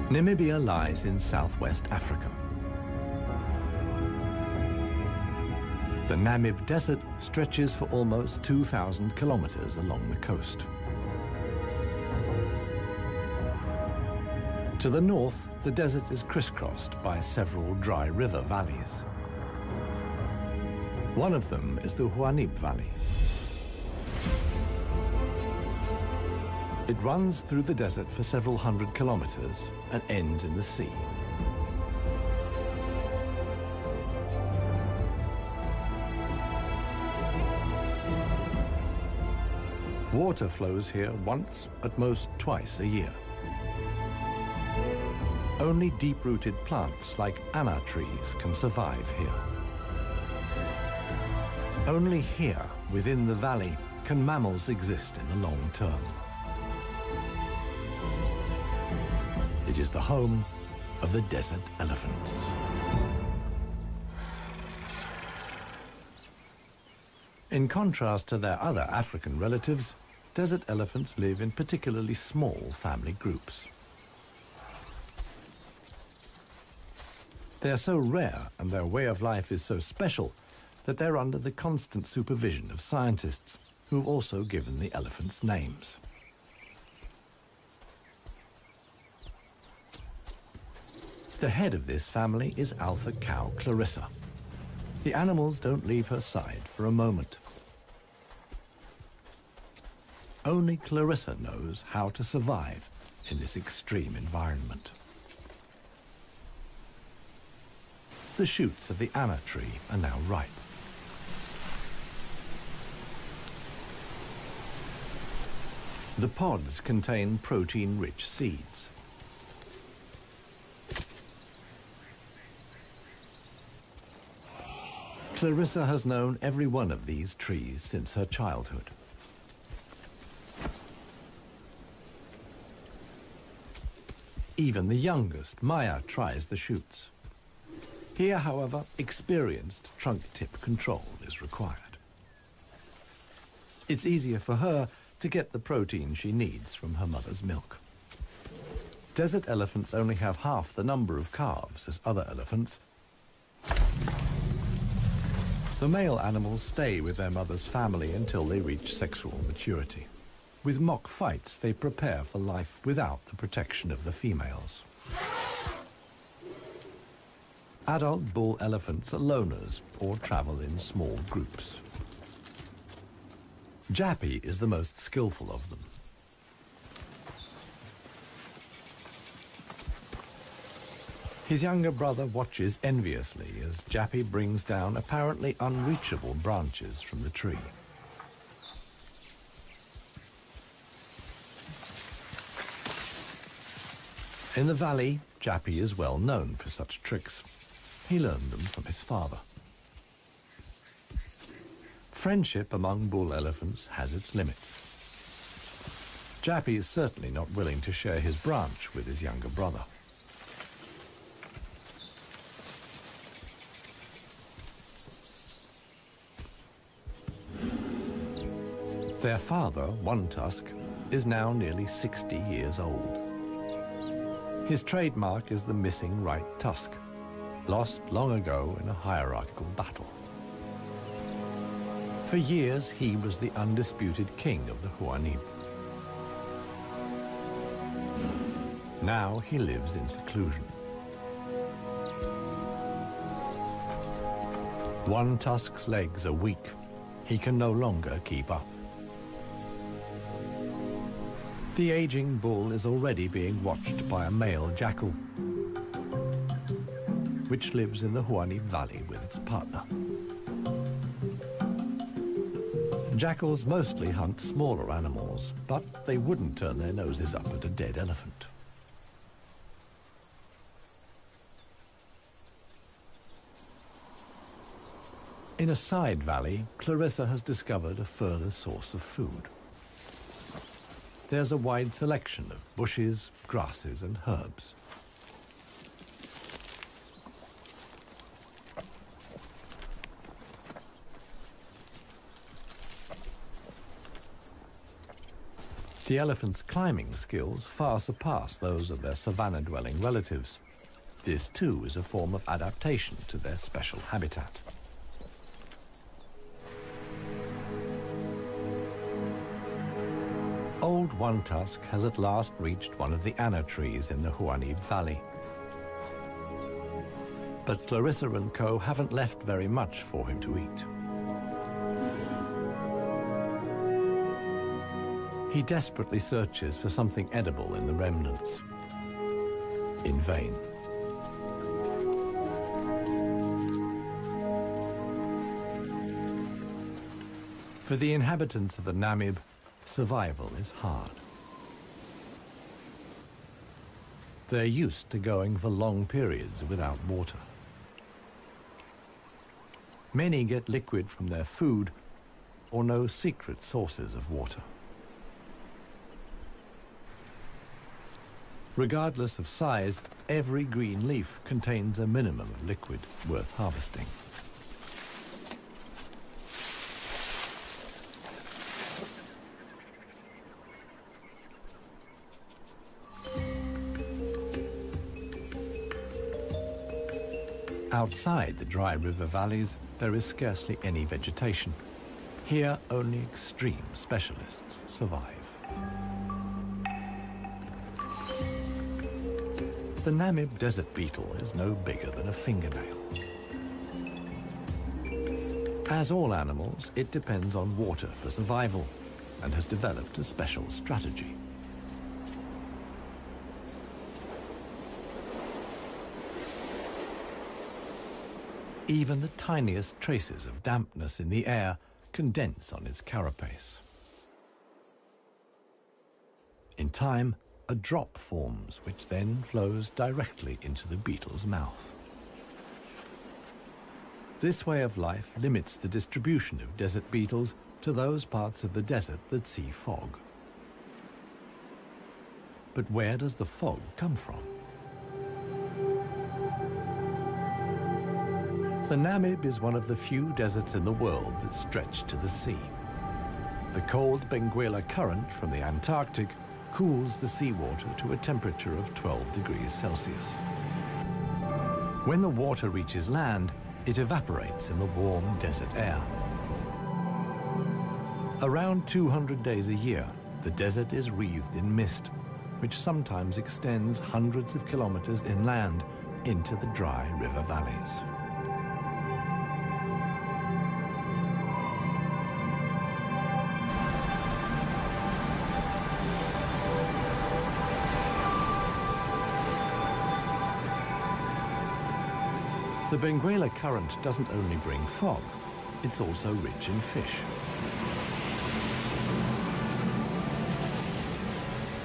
Namibia lies in southwest Africa. The Namib Desert stretches for almost 2,000 kilometers along the coast. To the north, the desert is crisscrossed by several dry river valleys. One of them is the Huanib Valley. It runs through the desert for several hundred kilometers and ends in the sea. Water flows here once, at most twice a year. Only deep-rooted plants like anna trees can survive here. Only here, within the valley, can mammals exist in the long term. It is the home of the desert elephants. In contrast to their other African relatives, desert elephants live in particularly small family groups. They are so rare and their way of life is so special that they're under the constant supervision of scientists who've also given the elephants names. The head of this family is alpha cow Clarissa. The animals don't leave her side for a moment. Only Clarissa knows how to survive in this extreme environment. The shoots of the anna tree are now ripe. The pods contain protein-rich seeds. Clarissa has known every one of these trees since her childhood. Even the youngest, Maya, tries the shoots. Here, however, experienced trunk-tip control is required. It's easier for her to get the protein she needs from her mother's milk. Desert elephants only have half the number of calves as other elephants. The male animals stay with their mother's family until they reach sexual maturity. With mock fights, they prepare for life without the protection of the females. Adult bull elephants are loners or travel in small groups. Jappy is the most skillful of them. His younger brother watches enviously as Jappy brings down apparently unreachable branches from the tree. In the valley, Jappy is well known for such tricks. He learned them from his father. Friendship among bull elephants has its limits. Jappy is certainly not willing to share his branch with his younger brother. Their father, One Tusk, is now nearly 60 years old. His trademark is the missing right tusk, lost long ago in a hierarchical battle. For years, he was the undisputed king of the Huanib. Now he lives in seclusion. One Tusk's legs are weak. He can no longer keep up. The aging bull is already being watched by a male jackal, which lives in the Huanib Valley with its partner. Jackals mostly hunt smaller animals, but they wouldn't turn their noses up at a dead elephant. In a side valley, Clarissa has discovered a further source of food. There's a wide selection of bushes, grasses, and herbs. The elephant's climbing skills far surpass those of their savanna-dwelling relatives. This, too, is a form of adaptation to their special habitat. Old One Tusk has at last reached one of the anna trees in the Huaníb Valley. But Clarissa and co. haven't left very much for him to eat. He desperately searches for something edible in the remnants. In vain. For the inhabitants of the Namib, survival is hard. They're used to going for long periods without water. Many get liquid from their food or know secret sources of water. Regardless of size, every green leaf contains a minimum of liquid worth harvesting. Outside the dry river valleys, there is scarcely any vegetation. Here, only extreme specialists survive. The Namib desert beetle is no bigger than a fingernail. As all animals, it depends on water for survival and has developed a special strategy. Even the tiniest traces of dampness in the air condense on its carapace. In time, a drop forms, which then flows directly into the beetle's mouth. This way of life limits the distribution of desert beetles to those parts of the desert that see fog. But where does the fog come from? The Namib is one of the few deserts in the world that stretch to the sea. The cold Benguela current from the Antarctic cools the seawater to a temperature of 12 degrees Celsius. When the water reaches land, it evaporates in the warm desert air. Around 200 days a year, the desert is wreathed in mist, which sometimes extends hundreds of kilometers inland into the dry river valleys. The Benguela current doesn't only bring fog, it's also rich in fish.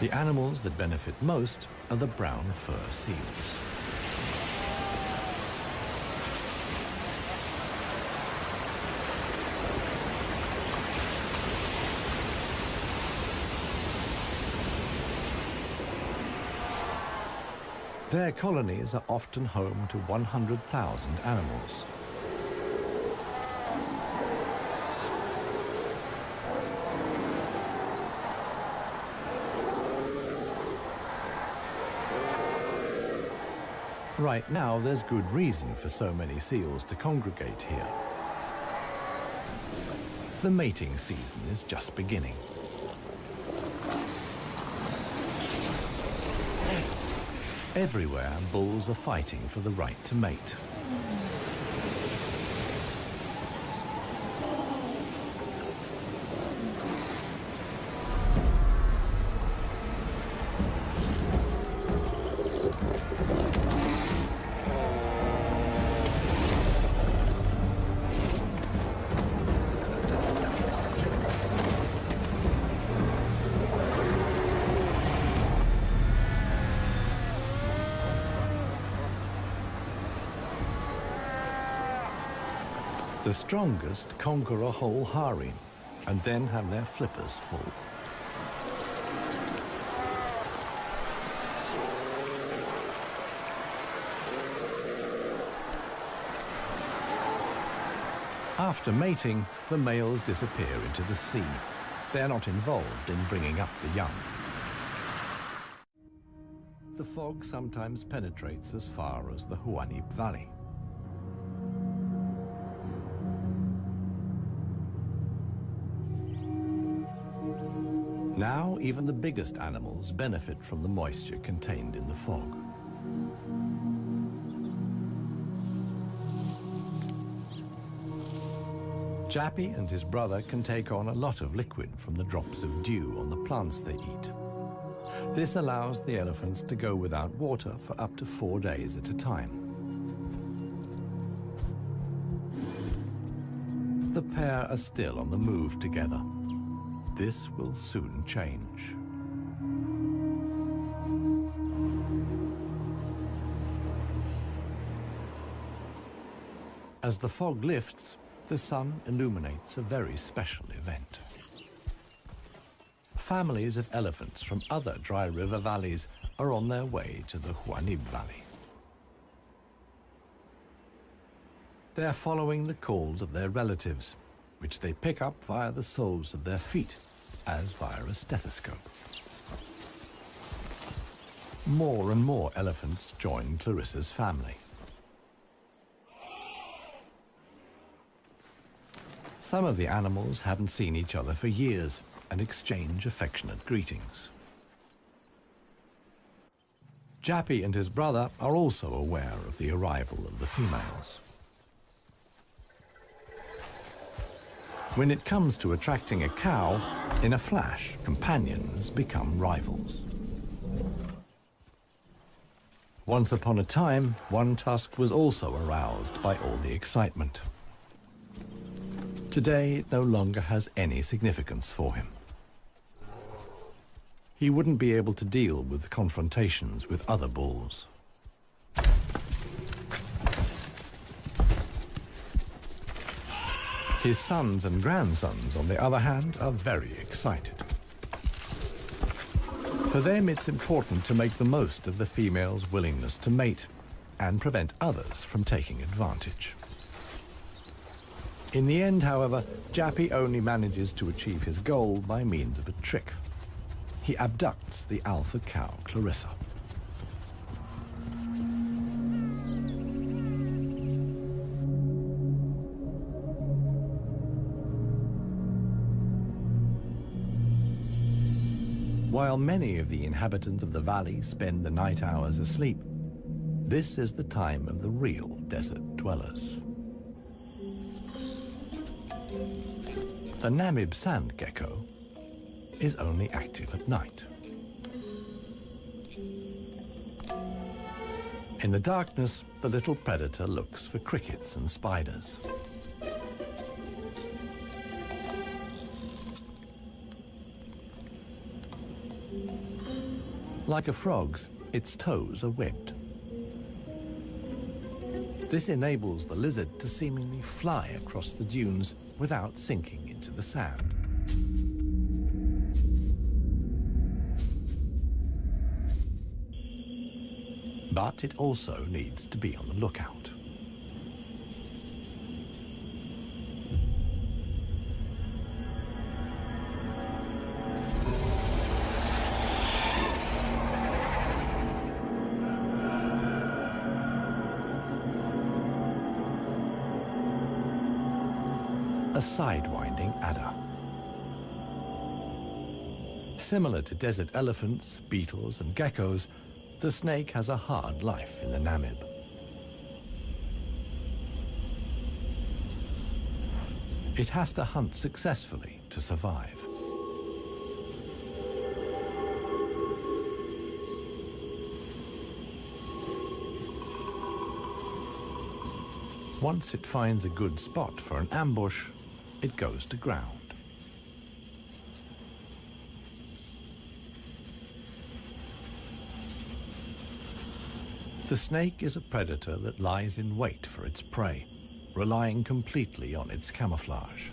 The animals that benefit most are the brown fur seals. Their colonies are often home to 100,000 animals. Right now, there's good reason for so many seals to congregate here. The mating season is just beginning. Everywhere, bulls are fighting for the right to mate. The strongest conquer a whole harem and then have their flippers full. After mating, the males disappear into the sea, They're not involved in bringing up the young. The fog sometimes penetrates as far as the Huaníp Valley. Now, even the biggest animals benefit from the moisture contained in the fog. Jappy and his brother can take on a lot of liquid from the drops of dew on the plants they eat. This allows the elephants to go without water for up to 4 days at a time. The pair are still on the move together. This will soon change. As the fog lifts, the sun illuminates a very special event. Families of elephants from other dry river valleys are on their way to the Huaníp Valley. They're following the calls of their relatives, which they pick up via the soles of their feet, as via a stethoscope. More and more elephants join Clarissa's family. Some of the animals haven't seen each other for years and exchange affectionate greetings. Jappy and his brother are also aware of the arrival of the females. When it comes to attracting a cow, in a flash, companions become rivals. Once upon a time, One Tusk was also aroused by all the excitement. Today, it no longer has any significance for him. He wouldn't be able to deal with confrontations with other bulls. His sons and grandsons, on the other hand, are very excited. For them, it's important to make the most of the female's willingness to mate and prevent others from taking advantage. In the end, however, Jappy only manages to achieve his goal by means of a trick. He abducts the alpha cow, Clarissa. While many of the inhabitants of the valley spend the night hours asleep, this is the time of the real desert dwellers. The Namib sand gecko is only active at night. In the darkness, the little predator looks for crickets and spiders. Like a frog's, its toes are webbed. This enables the lizard to seemingly fly across the dunes without sinking into the sand. But it also needs to be on the lookout. A sidewinding adder. Similar to desert elephants, beetles, and geckos, the snake has a hard life in the Namib. It has to hunt successfully to survive. Once it finds a good spot for an ambush, it goes to ground. The snake is a predator that lies in wait for its prey, relying completely on its camouflage.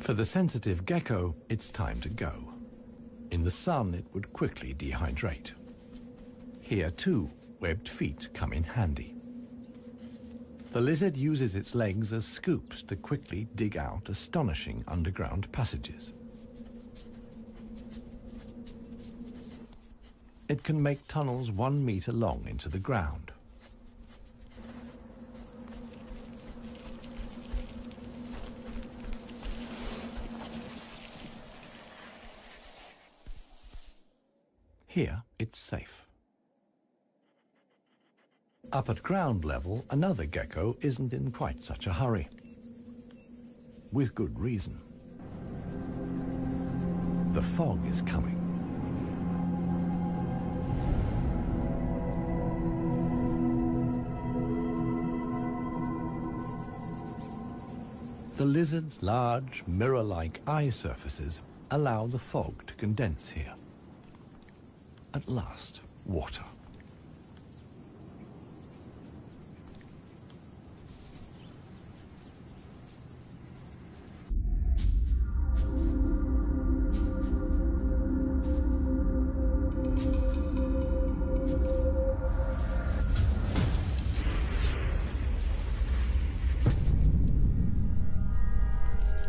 For the sensitive gecko, it's time to go. In the sun, it would quickly dehydrate. Here, too, webbed feet come in handy. The lizard uses its legs as scoops to quickly dig out astonishing underground passages. It can make tunnels 1 meter long into the ground. Here, it's safe. Up at ground level, another gecko isn't in quite such a hurry. With good reason. The fog is coming. The lizard's large, mirror-like eye surfaces allow the fog to condense here. At last, water.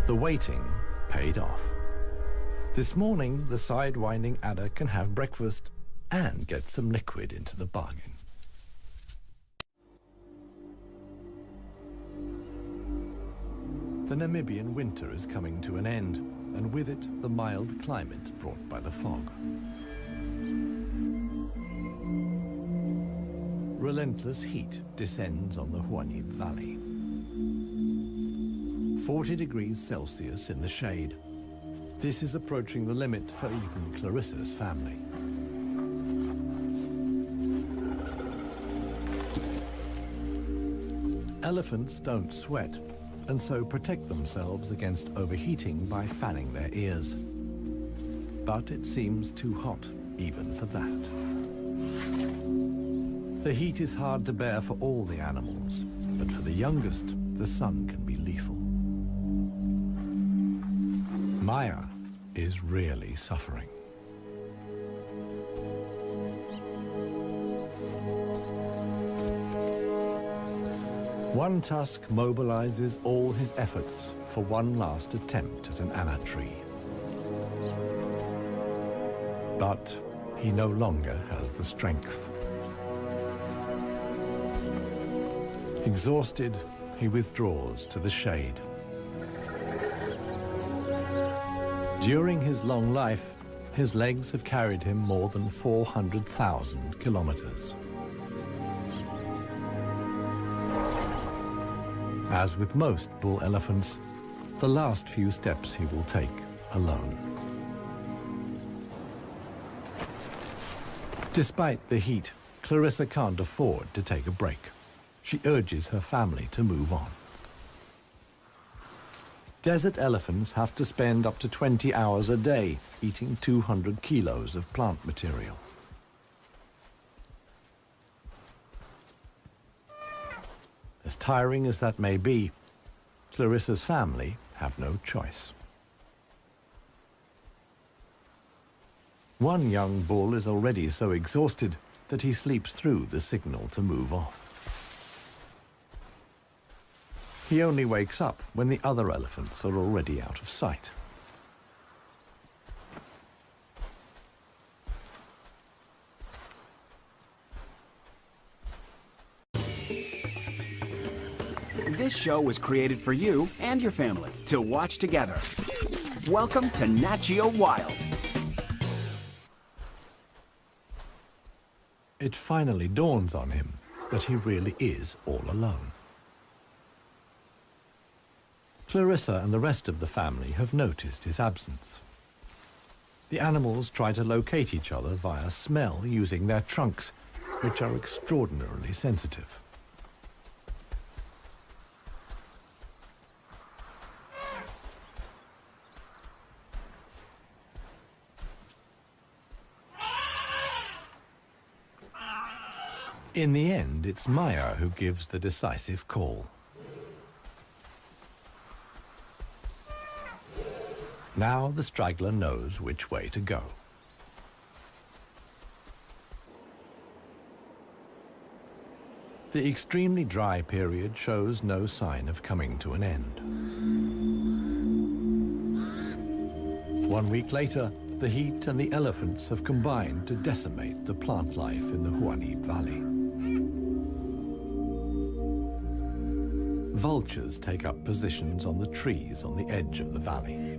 The waiting paid off. This morning, the sidewinding adder can have breakfast and get some liquid into the bargain. The Namibian winter is coming to an end, and with it, the mild climate brought by the fog. Relentless heat descends on the Huanib Valley. 40 degrees Celsius in the shade. This is approaching the limit for even Clarissa's family. Elephants don't sweat, and so protect themselves against overheating by fanning their ears. But it seems too hot, even for that. The heat is hard to bear for all the animals, but for the youngest, the sun can be lethal. Maya is really suffering. One tusk mobilizes all his efforts for one last attempt at an anna tree. But he no longer has the strength. Exhausted, he withdraws to the shade. During his long life, his legs have carried him more than 400,000 kilometers. As with most bull elephants, the last few steps he will take alone. Despite the heat, Clarissa can't afford to take a break. She urges her family to move on. Desert elephants have to spend up to 20 hours a day eating 200 kilos of plant material. As tiring as that may be, Clarissa's family have no choice. One young bull is already so exhausted that he sleeps through the signal to move off. He only wakes up when the other elephants are already out of sight. This show was created for you and your family to watch together. Welcome to Nat Geo Wild. It finally dawns on him that he really is all alone. Clarissa and the rest of the family have noticed his absence. The animals try to locate each other via smell using their trunks, which are extraordinarily sensitive. In the end, it's Maya who gives the decisive call. Now the straggler knows which way to go. The extremely dry period shows no sign of coming to an end. 1 week later, the heat and the elephants have combined to decimate the plant life in the Huanim Valley. Vultures take up positions on the trees on the edge of the valley.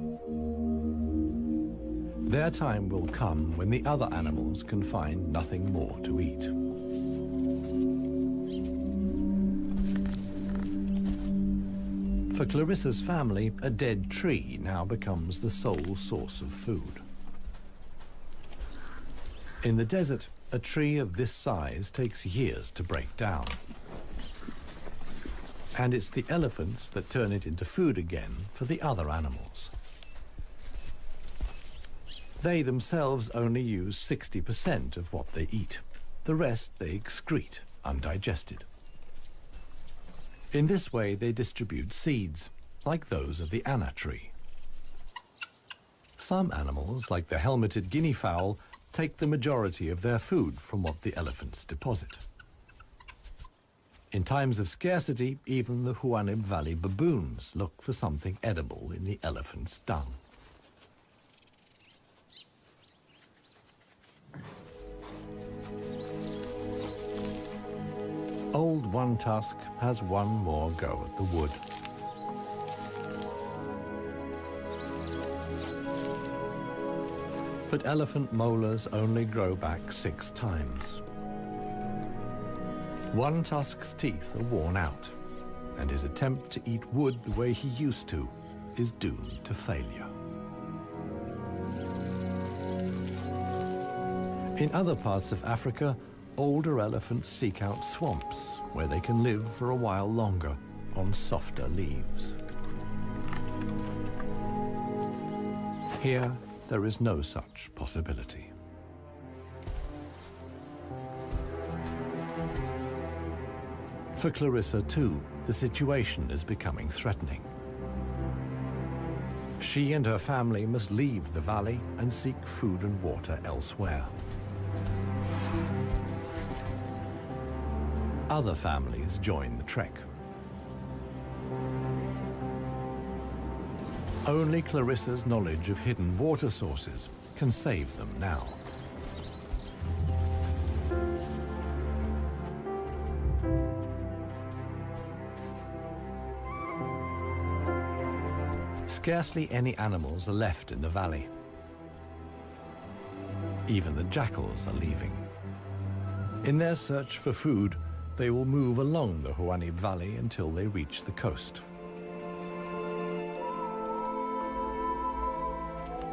Their time will come when the other animals can find nothing more to eat. For Clarissa's family, a dead tree now becomes the sole source of food. In the desert, a tree of this size takes years to break down. And it's the elephants that turn it into food again for the other animals. They themselves only use 60% of what they eat. The rest they excrete undigested. In this way, they distribute seeds, like those of the anna tree. Some animals, like the helmeted guinea fowl, take the majority of their food from what the elephants deposit. In times of scarcity, even the Huanim Valley baboons look for something edible in the elephant's dung. Old One Tusk has one more go at the wood. But elephant molars only grow back 6 times. One Tusk's teeth are worn out, and his attempt to eat wood the way he used to is doomed to failure. In other parts of Africa, older elephants seek out swamps where they can live for a while longer on softer leaves. Here, there is no such possibility. For Clarissa, too, the situation is becoming threatening. She and her family must leave the valley and seek food and water elsewhere. Other families join the trek. Only Clarissa's knowledge of hidden water sources can save them now. Scarcely any animals are left in the valley. Even the jackals are leaving. In their search for food, they will move along the Huanim Valley until they reach the coast.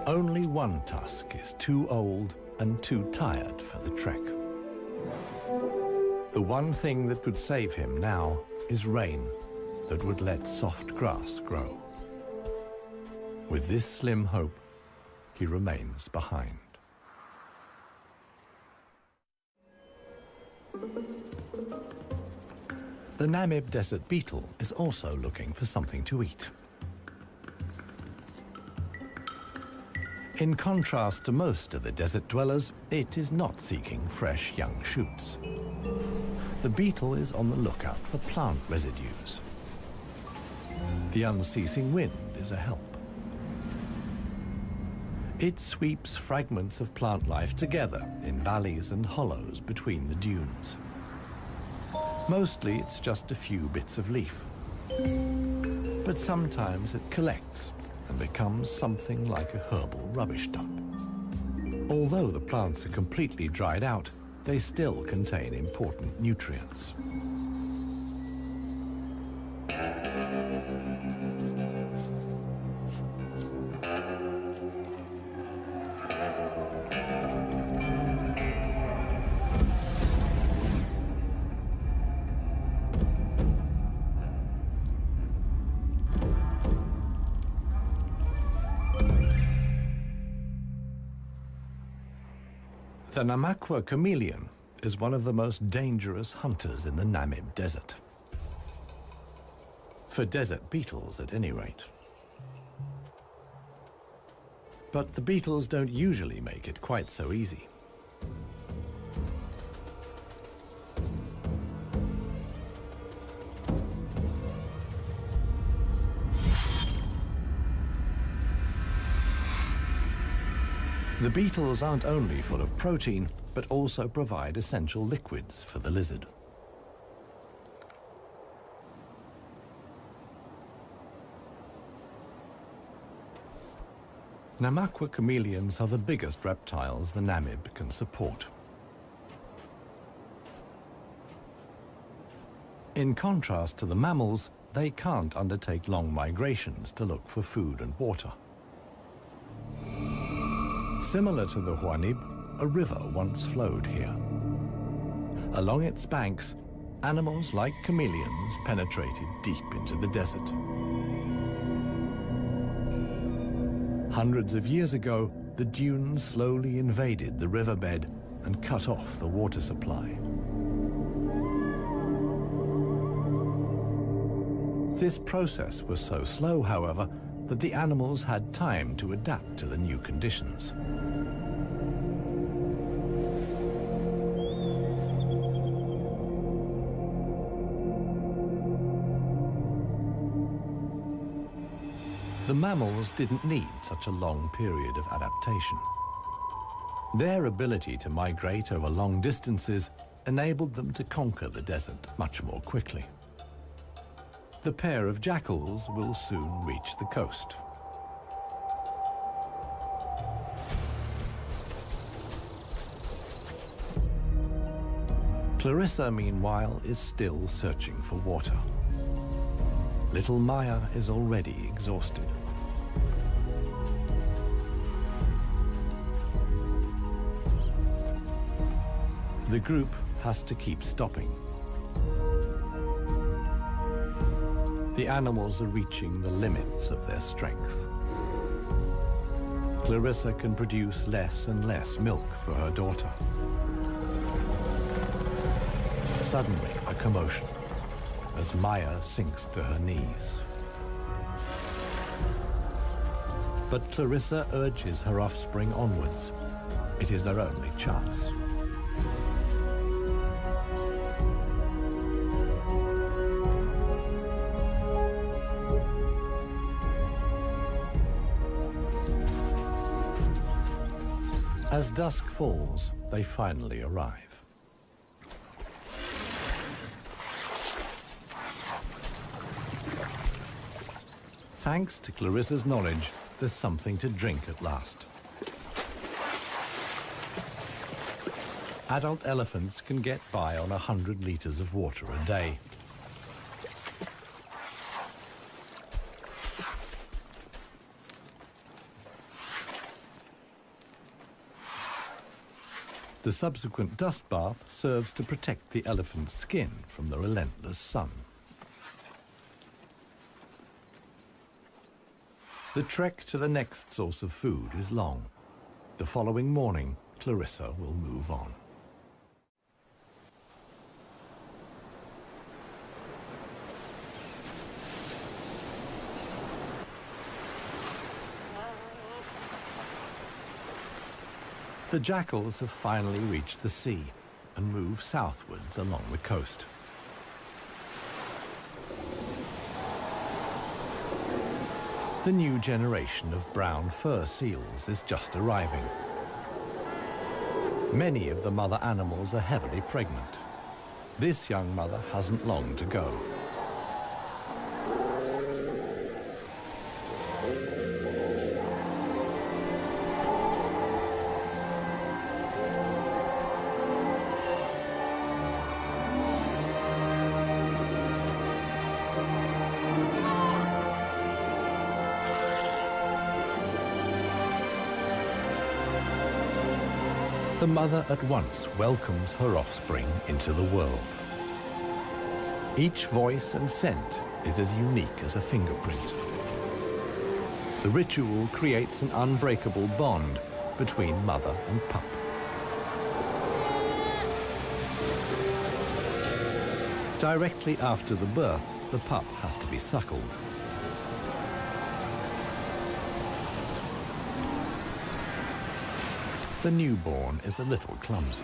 Only One Tusk is too old and too tired for the trek. The one thing that could save him now is rain that would let soft grass grow. With this slim hope, he remains behind. The Namib desert beetle is also looking for something to eat. In contrast to most of the desert dwellers, it is not seeking fresh young shoots. The beetle is on the lookout for plant residues. The unceasing wind is a help. It sweeps fragments of plant life together in valleys and hollows between the dunes. Mostly it's just a few bits of leaf. But sometimes it collects and becomes something like a herbal rubbish dump. Although the plants are completely dried out, they still contain important nutrients. The Namakwa chameleon is one of the most dangerous hunters in the Namib Desert. For desert beetles, at any rate. But the beetles don't usually make it quite so easy. The beetles aren't only full of protein, but also provide essential liquids for the lizard. Namaqua chameleons are the biggest reptiles the Namib can support. In contrast to the mammals, they can't undertake long migrations to look for food and water. Similar to the Huanib, a river once flowed here. Along its banks, animals like chameleons penetrated deep into the desert. Hundreds of years ago, the dunes slowly invaded the riverbed and cut off the water supply. This process was so slow, however, that the animals had time to adapt to the new conditions. The mammals didn't need such a long period of adaptation. Their ability to migrate over long distances enabled them to conquer the desert much more quickly. The pair of jackals will soon reach the coast. Clarissa, meanwhile, is still searching for water. Little Maya is already exhausted. The group has to keep stopping. The animals are reaching the limits of their strength. Clarissa can produce less and less milk for her daughter. Suddenly, a commotion as Maya sinks to her knees. But Clarissa urges her offspring onwards. It is their only chance. As dusk falls, they finally arrive. Thanks to Clarissa's knowledge, there's something to drink at last. Adult elephants can get by on 100 liters of water a day. The subsequent dust bath serves to protect the elephant's skin from the relentless sun. The trek to the next source of food is long. The following morning, Clarissa will move on. The jackals have finally reached the sea and move southwards along the coast. The new generation of brown fur seals is just arriving. Many of the mother animals are heavily pregnant. This young mother hasn't long to go. The mother at once welcomes her offspring into the world. Each voice and scent is as unique as a fingerprint. The ritual creates an unbreakable bond between mother and pup. Directly after the birth, the pup has to be suckled. The newborn is a little clumsy.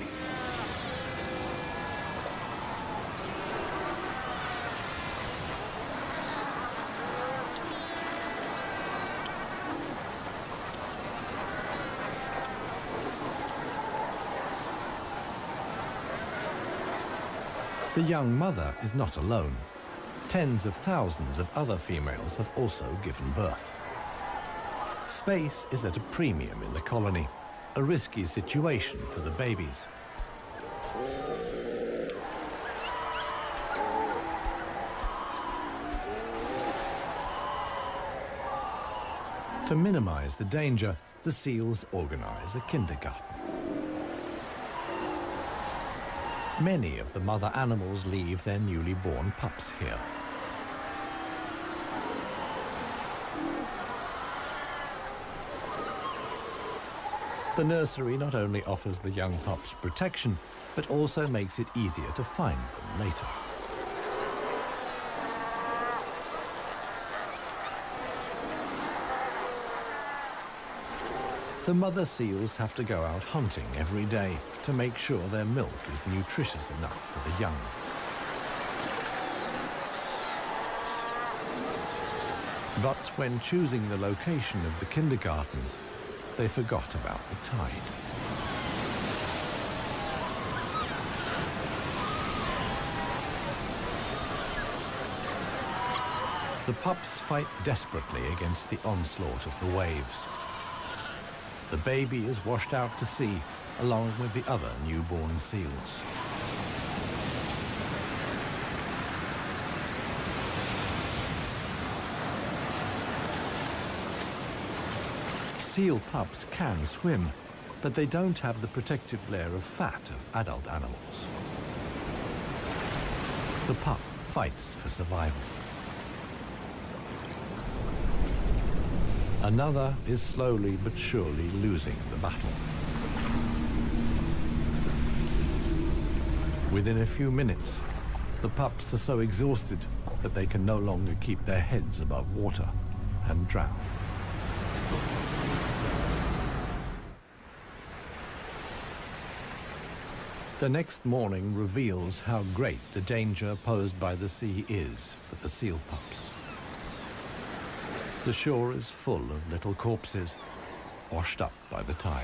The young mother is not alone. Tens of thousands of other females have also given birth. Space is at a premium in the colony, a risky situation for the babies. To minimize the danger, the seals organize a kindergarten. Many of the mother animals leave their newly born pups here. The nursery not only offers the young pups protection, but also makes it easier to find them later. The mother seals have to go out hunting every day to make sure their milk is nutritious enough for the young. But when choosing the location of the kindergarten, they forgot about the tide. The pups fight desperately against the onslaught of the waves. The baby is washed out to sea along with the other newborn seals. Seal pups can swim, but they don't have the protective layer of fat of adult animals. The pup fights for survival. Another is slowly but surely losing the battle. Within a few minutes, the pups are so exhausted that they can no longer keep their heads above water and drown. The next morning reveals how great the danger posed by the sea is for the seal pups. The shore is full of little corpses, washed up by the tide.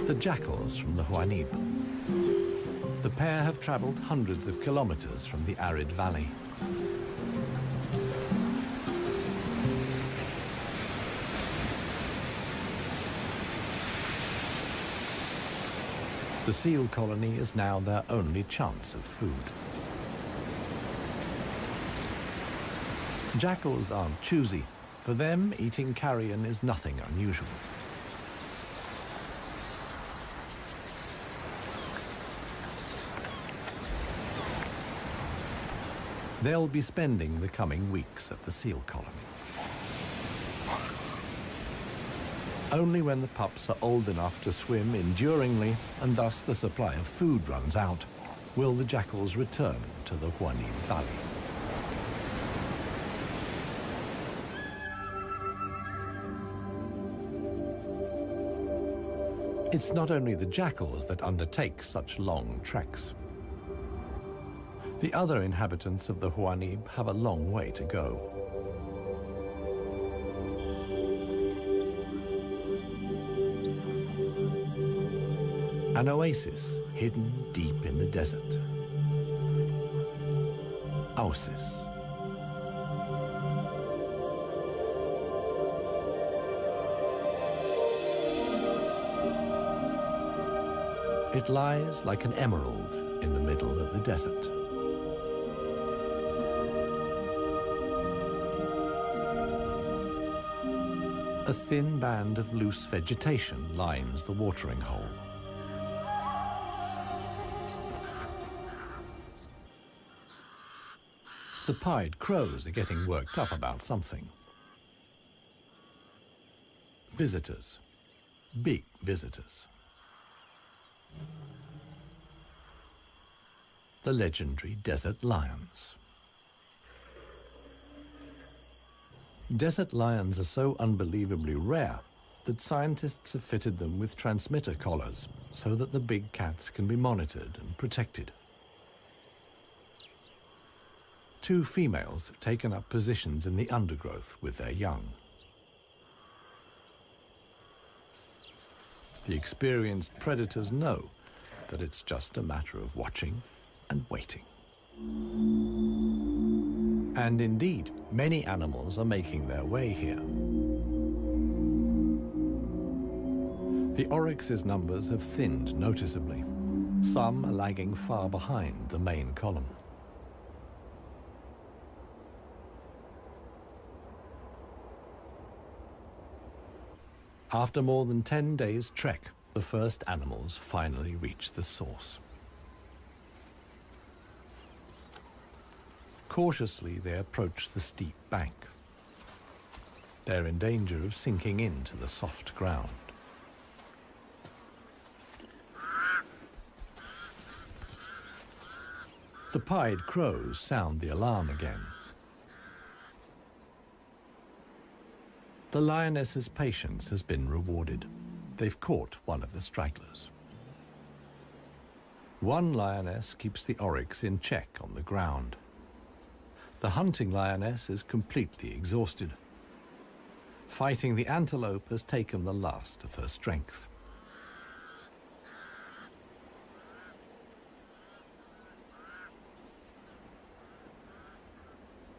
The jackals from the Huanib. The pair have traveled hundreds of kilometers from the arid valley. The seal colony is now their only chance of food. Jackals aren't choosy. For them, eating carrion is nothing unusual. They'll be spending the coming weeks at the seal colony. Only when the pups are old enough to swim enduringly, and thus the supply of food runs out, will the jackals return to the Huanib Valley. It's not only the jackals that undertake such long treks. The other inhabitants of the Huanib have a long way to go. An oasis hidden deep in the desert. Ausis. It lies like an emerald in the middle of the desert. A thin band of loose vegetation lines the watering hole. The pied crows are getting worked up about something. Visitors. Big visitors. the legendary desert lions. Desert lions are so unbelievably rare that scientists have fitted them with transmitter collars so that the big cats can be monitored and protected. 2 females have taken up positions in the undergrowth with their young. The experienced predators know that it's just a matter of watching and waiting. And indeed, many animals are making their way here. The oryx's numbers have thinned noticeably. Some are lagging far behind the main column. After more than 10 days' trek, the first animals finally reach the source. Cautiously, they approach the steep bank. They're in danger of sinking into the soft ground. The pied crows sound the alarm again. The lioness's patience has been rewarded. They've caught one of the stragglers. One lioness keeps the oryx in check on the ground. The hunting lioness is completely exhausted. Fighting the antelope has taken the last of her strength.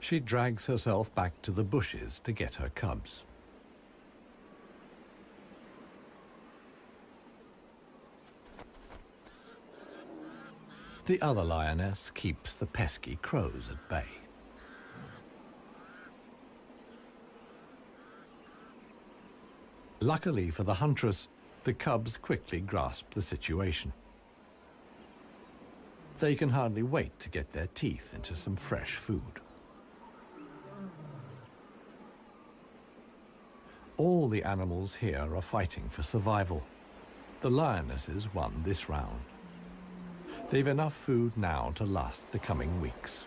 She drags herself back to the bushes to get her cubs. The other lioness keeps the pesky crows at bay. Luckily for the huntress, the cubs quickly grasp the situation. They can hardly wait to get their teeth into some fresh food. All the animals here are fighting for survival. The lionesses won this round. They've enough food now to last the coming weeks.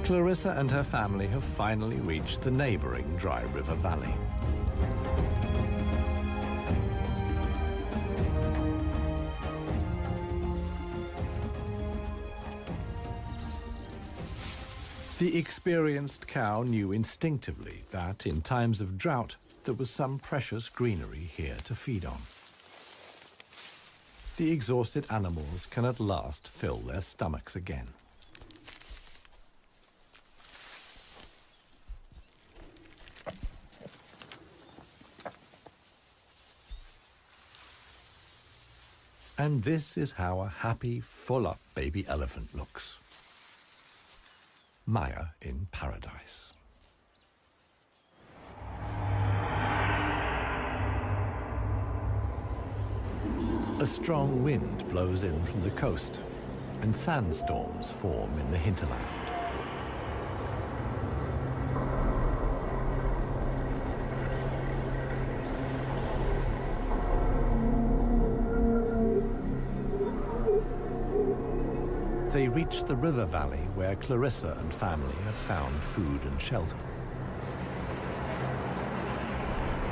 Clarissa and her family have finally reached the neighboring Dry River Valley. The experienced cow knew instinctively that, in times of drought, there was some precious greenery here to feed on. The exhausted animals can at last fill their stomachs again. And this is how a happy, full-up baby elephant looks. Maya in paradise. A strong wind blows in from the coast, and sandstorms form in the hinterland. They reach the river valley where Clarissa and family have found food and shelter.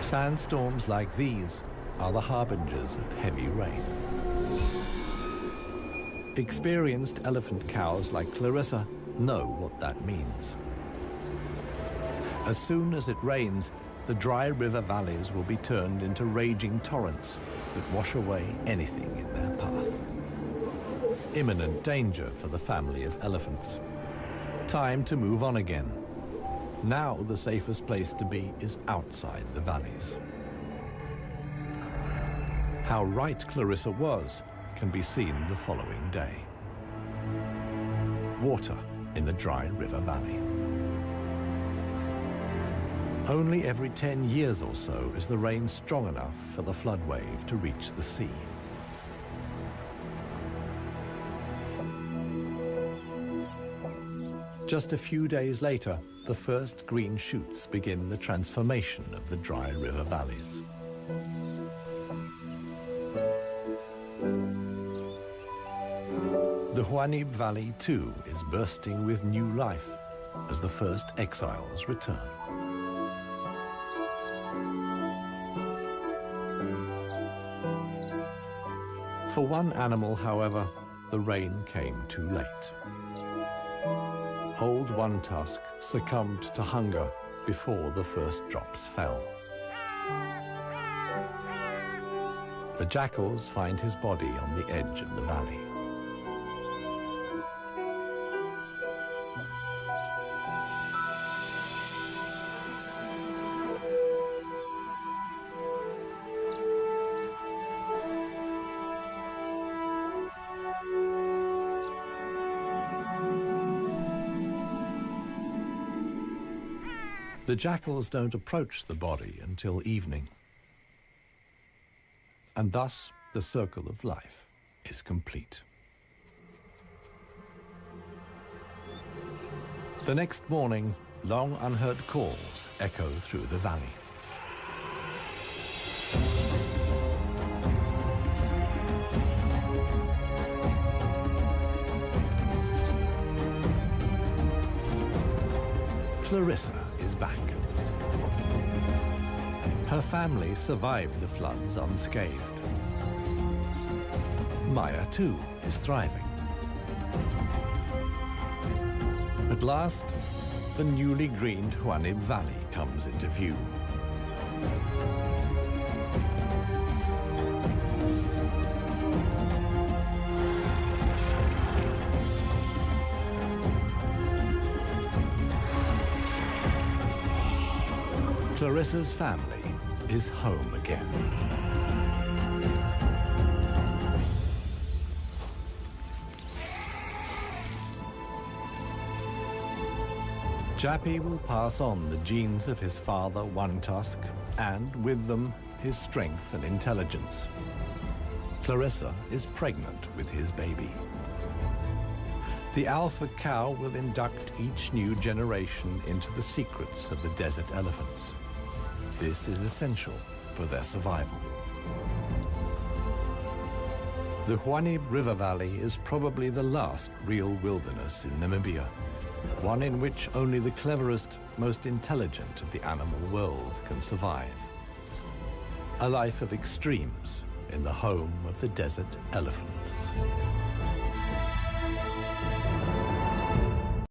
Sandstorms like these are the harbingers of heavy rain. Experienced elephant cows like Clarissa know what that means. As soon as it rains, the dry river valleys will be turned into raging torrents that wash away anything in their path. Imminent danger for the family of elephants. Time to move on again. Now the safest place to be is outside the valleys. How right Clarissa was can be seen the following day. Water in the Dry River Valley. Only every 10 years or so is the rain strong enough for the flood wave to reach the sea. Just a few days later, the first green shoots begin the transformation of the dry river valleys. The Huanib Valley, too, is bursting with new life as the first exiles return. For one animal, however, the rain came too late. Old One Tusk succumbed to hunger before the first drops fell. The jackals find his body on the edge of the valley. The jackals don't approach the body until evening. And thus, the circle of life is complete. The next morning, long unheard calls echo through the valley. Clarissa is back. Her family survived the floods unscathed. Maya, too, is thriving. At last, the newly greened Huanib Valley comes into view. Clarissa's family is home again. Jappy will pass on the genes of his father, One Tusk, and with them, his strength and intelligence. Clarissa is pregnant with his baby. The alpha cow will induct each new generation into the secrets of the desert elephants. This is essential for their survival. The Huanib River Valley is probably the last real wilderness in Namibia, one in which only the cleverest, most intelligent of the animal world can survive. A life of extremes in the home of the desert elephants.